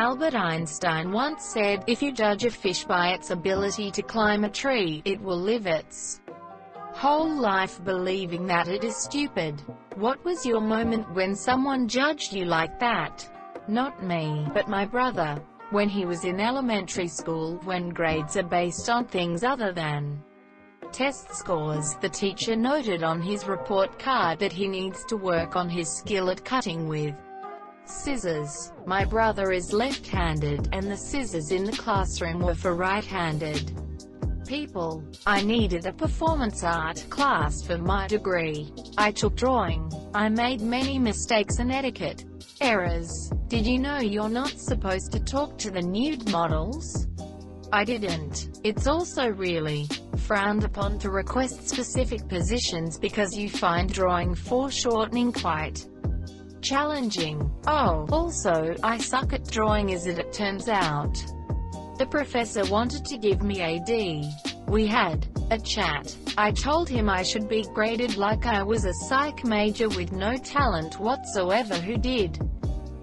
Albert Einstein once said, "If you judge a fish by its ability to climb a tree, it will live its whole life believing that it is stupid." What was your moment when someone judged you like that? Not me, but my brother. When he was in elementary school, when grades are based on things other than test scores, the teacher noted on his report card that he needs to work on his skill at cutting with scissors. My brother is left-handed, and the scissors in the classroom were for right-handed people. I needed a performance art class for my degree. I took drawing. I made many mistakes and etiquette errors. Did you know you're not supposed to talk to the nude models? I didn't. It's also really frowned upon to request specific positions because you find drawing foreshortening quite challenging. Oh, also, I suck at drawing as it turns out. The professor wanted to give me a D. We had a chat. I told him I should be graded like I was a psych major with no talent whatsoever who did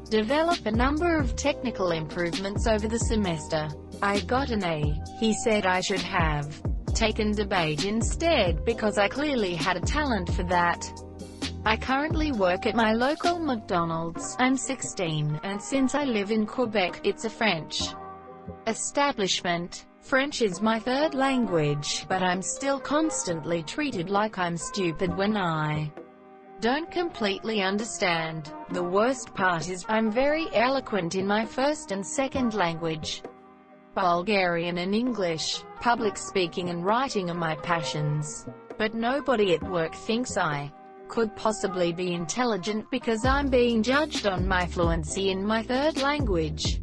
develop a number of technical improvements over the semester. I got an A. He said I should have taken debate instead because I clearly had a talent for that. I currently work at my local McDonald's. I'm 16, and since I live in Quebec, it's a French establishment. French is my third language, but I'm still constantly treated like I'm stupid when I don't completely understand. The worst part is, I'm very eloquent in my first and second language. Bulgarian and English. Public speaking and writing are my passions. But nobody at work thinks I could possibly be intelligent because I'm being judged on my fluency in my third language.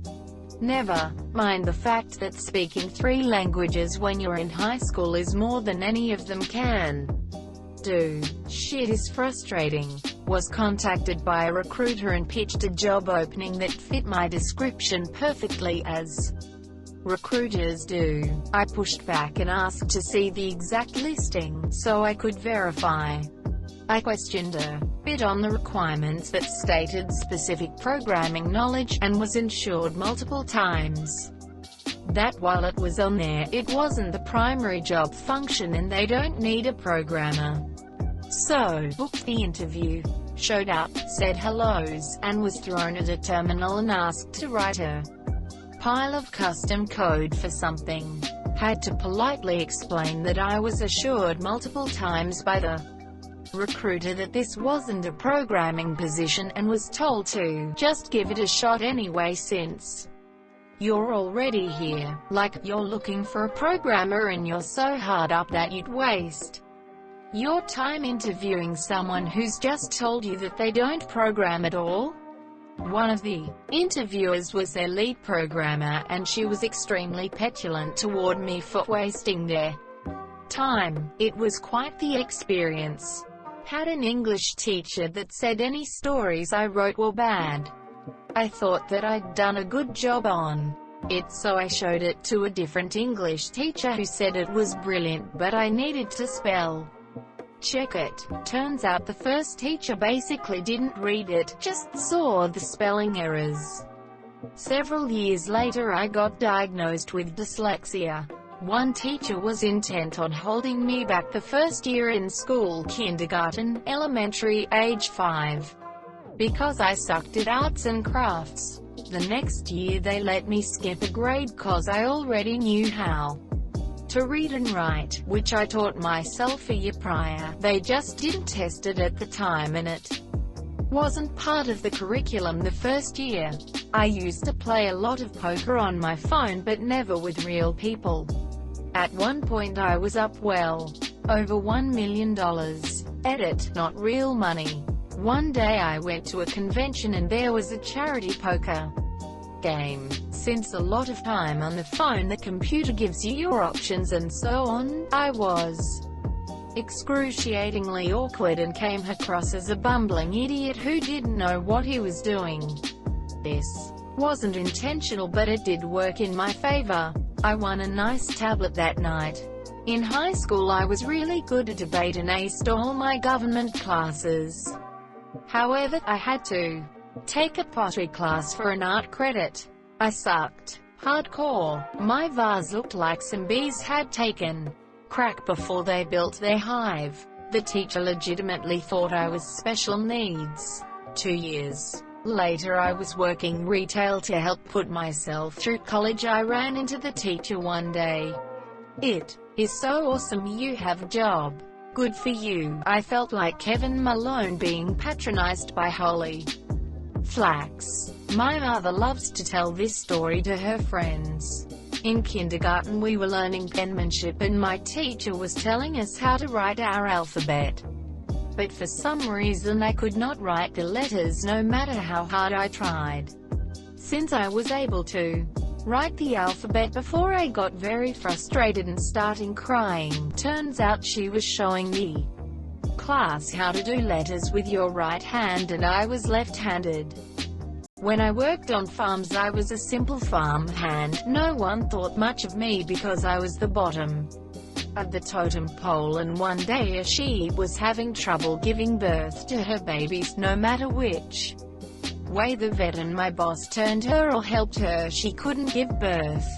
Never mind the fact that speaking 3 languages when you're in high school is more than any of them can do. Shit is frustrating. Was contacted by a recruiter and pitched a job opening that fit my description perfectly, as recruiters do. I pushed back and asked to see the exact listing, so I could verify. I questioned a bit on the requirements that stated specific programming knowledge, and was assured multiple times that while it was on there, it wasn't the primary job function and they don't need a programmer. So, booked the interview, showed up, said hellos, and was thrown at a terminal and asked to write a pile of custom code for something. Had to politely explain that I was assured multiple times by the recruiter that this wasn't a programming position, and was told to just give it a shot anyway since you're already here. Like, you're looking for a programmer and you're so hard up that you'd waste your time interviewing someone who's just told you that they don't program at all. One of the interviewers was their lead programmer, and she was extremely petulant toward me for wasting their time. It was quite the experience. Had an English teacher that said any stories I wrote were bad. I thought that I'd done a good job on it, so I showed it to a different English teacher who said it was brilliant, but I needed to spell check it. Turns out the first teacher basically didn't read it, just saw the spelling errors. Several years later I got diagnosed with dyslexia. One teacher was intent on holding me back the first year in school, kindergarten, elementary, age 5, because I sucked at arts and crafts. The next year they let me skip a grade cause I already knew how to read and write, which I taught myself a year prior. They just didn't test it at the time and it wasn't part of the curriculum the first year. I used to play a lot of poker on my phone but never with real people. At one point I was up well over $1 million. Edit, not real money. One day I went to a convention and there was a charity poker game. Since a lot of time on the phone, the computer gives you your options and so on, I was excruciatingly awkward and came across as a bumbling idiot who didn't know what he was doing. This wasn't intentional, but it did work in my favor. I won a nice tablet that night. In high school I was really good at debate and aced all my government classes. However, I had to take a pottery class for an art credit. I sucked. Hardcore. My vase looked like some bees had taken crack before they built their hive. The teacher legitimately thought I was special needs. 2 years later, I was working retail to help put myself through college. I ran into the teacher one day. "It is so awesome you have a job. Good for you." I felt like Kevin Malone being patronized by Holly Flax. My mother loves to tell this story to her friends. In kindergarten we were learning penmanship and my teacher was telling us how to write our alphabet. But for some reason I could not write the letters no matter how hard I tried. Since I was able to write the alphabet before, I got very frustrated and starting crying. Turns out she was showing the class how to do letters with your right hand and I was left-handed. When I worked on farms I was a simple farm hand. No one thought much of me because I was the bottom of the totem pole, and one day a sheep was having trouble giving birth to her babies. No matter which way the vet and my boss turned her or helped her, she couldn't give birth.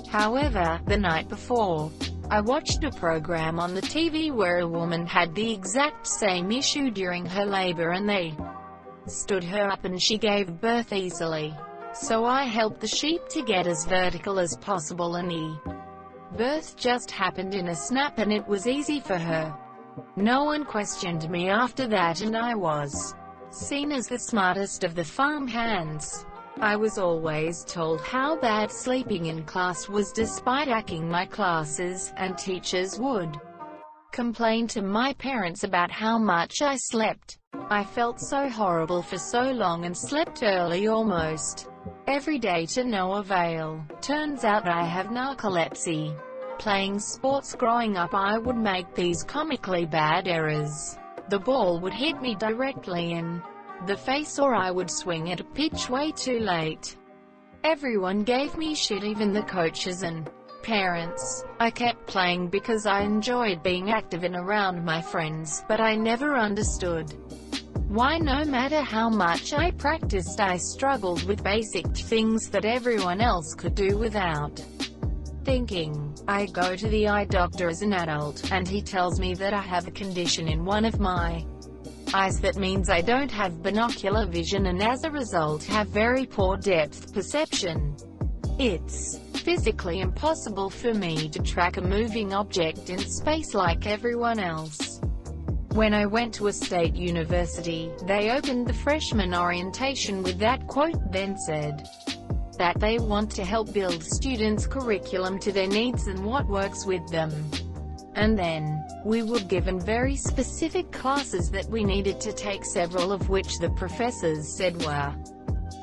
However, the night before, I watched a program on the TV where a woman had the exact same issue during her labor and they stood her up and she gave birth easily. So I helped the sheep to get as vertical as possible and the birth just happened in a snap and it was easy for her. No one questioned me after that and I was seen as the smartest of the farm hands. I was always told how bad sleeping in class was despite acking my classes, and teachers would complain to my parents about how much I slept. I felt so horrible for so long and slept early almost every day to no avail. Turns out I have narcolepsy. Playing sports growing up, I would make these comically bad errors. The ball would hit me directly in the face or I would swing at a pitch way too late. Everyone gave me shit, even the coaches and parents. I kept playing because I enjoyed being active and around my friends, but I never understood why no matter how much I practiced I struggled with basic things that everyone else could do without thinking. I go to the eye doctor as an adult, and he tells me that I have a condition in one of my eyes that means I don't have binocular vision and as a result have very poor depth perception. It's physically impossible for me to track a moving object in space like everyone else. When I went to a state university, they opened the freshman orientation with that quote, then said that they want to help build students' curriculum to their needs and what works with them. And then, we were given very specific classes that we needed to take, several of which the professors said were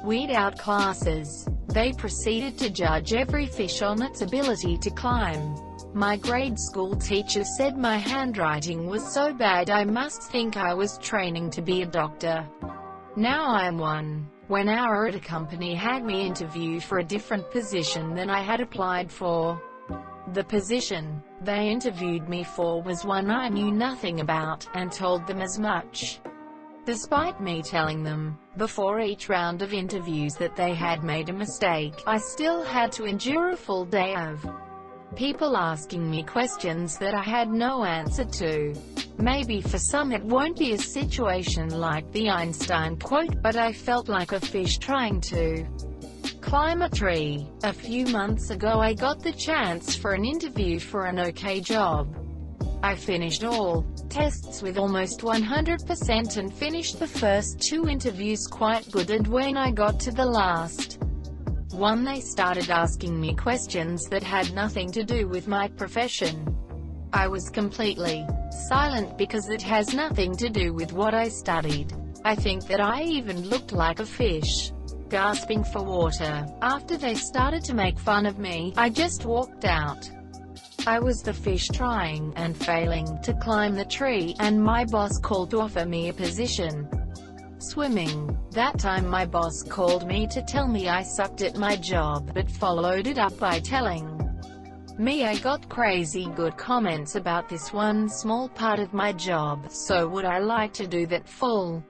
weed out classes. They proceeded to judge every fish on its ability to climb. My grade school teacher said my handwriting was so bad I must think I was training to be a doctor. Now I am one. When our at a company had me interview for a different position than I had applied for, the position they interviewed me for was one I knew nothing about, and told them as much. Despite me telling them, before each round of interviews, that they had made a mistake, I still had to endure a full day of people asking me questions that I had no answer to. Maybe for some it won't be a situation like the Einstein quote, but I felt like a fish trying to climb a tree. A few months ago I got the chance for an interview for an okay job. I finished all tests with almost 100% and finished the first 2 interviews quite good, and when I got to the last one they started asking me questions that had nothing to do with my profession. I was completely silent because it has nothing to do with what I studied. I think that I even looked like a fish, gasping for water. After they started to make fun of me, I just walked out. I was the fish trying, and failing, to climb the tree, and my boss called to offer me a position swimming. That time my boss called me to tell me I sucked at my job, but followed it up by telling me I got crazy good comments about this one small part of my job, so would I like to do that full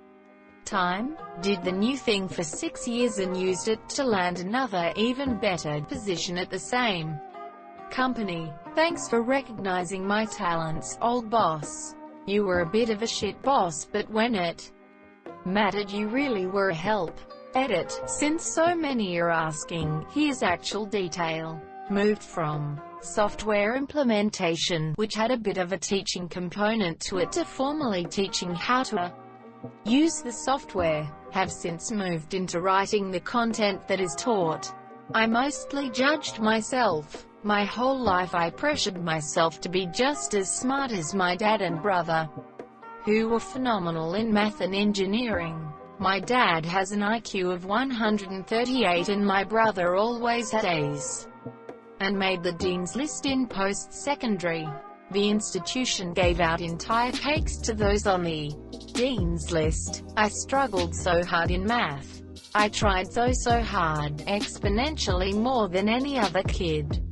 time, did the new thing for 6 years and used it to land another even better position at the same company. Thanks for recognizing my talents, old boss. You were a bit of a shit boss, but when it mattered you really were a help. Edit. Since so many are asking, here's actual detail. Moved from software implementation, which had a bit of a teaching component to it, to formally teaching how to use the software. Have since moved into writing the content that is taught. I mostly judged myself. My whole life I pressured myself to be just as smart as my dad and brother, who were phenomenal in math and engineering. My dad has an IQ of 138 and my brother always had A's and made the dean's list in post-secondary. The institution gave out entire cakes to those on the dean's list. I struggled so hard in math. I tried so hard, exponentially more than any other kid,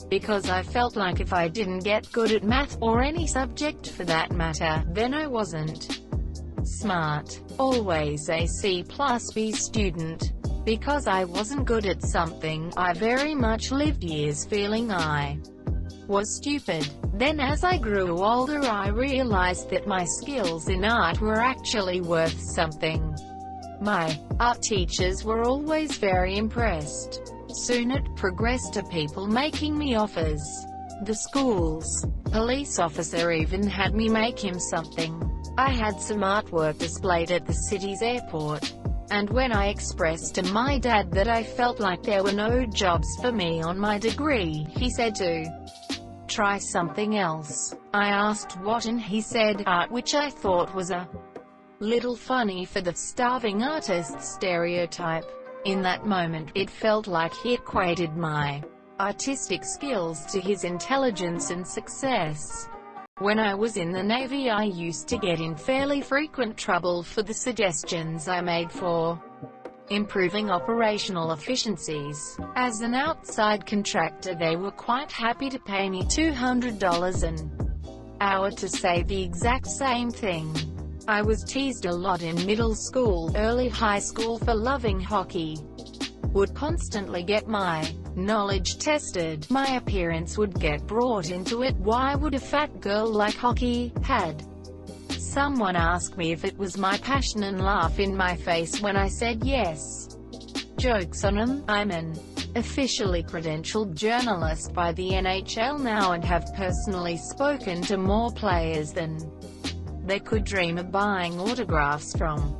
because I felt like if I didn't get good at math, or any subject for that matter, then I wasn't smart. Always a C+B student. Because I wasn't good at something, I very much lived years feeling I was stupid. Then as I grew older I realized that my skills in art were actually worth something. My art teachers were always very impressed. Soon it progressed to people making me offers. The school's police officer even had me make him something. I had some artwork displayed at the city's airport, and when I expressed to my dad that I felt like there were no jobs for me on my degree, he said to try something else. I asked what, and he said art, which I thought was a little funny for the starving artist stereotype. In that moment, it felt like he equated my artistic skills to his intelligence and success. When I was in the Navy I used to get in fairly frequent trouble for the suggestions I made for improving operational efficiencies. As an outside contractor they were quite happy to pay me $200 an hour to say the exact same thing. I was teased a lot in middle school, early high school for loving hockey. Would constantly get my knowledge tested. My appearance would get brought into it. Why would a fat girl like hockey? Had someone ask me if it was my passion and laugh in my face when I said yes. Joke's on 'em. I'm an officially credentialed journalist by the NHL now and have personally spoken to more players than they could dream of buying autographs from.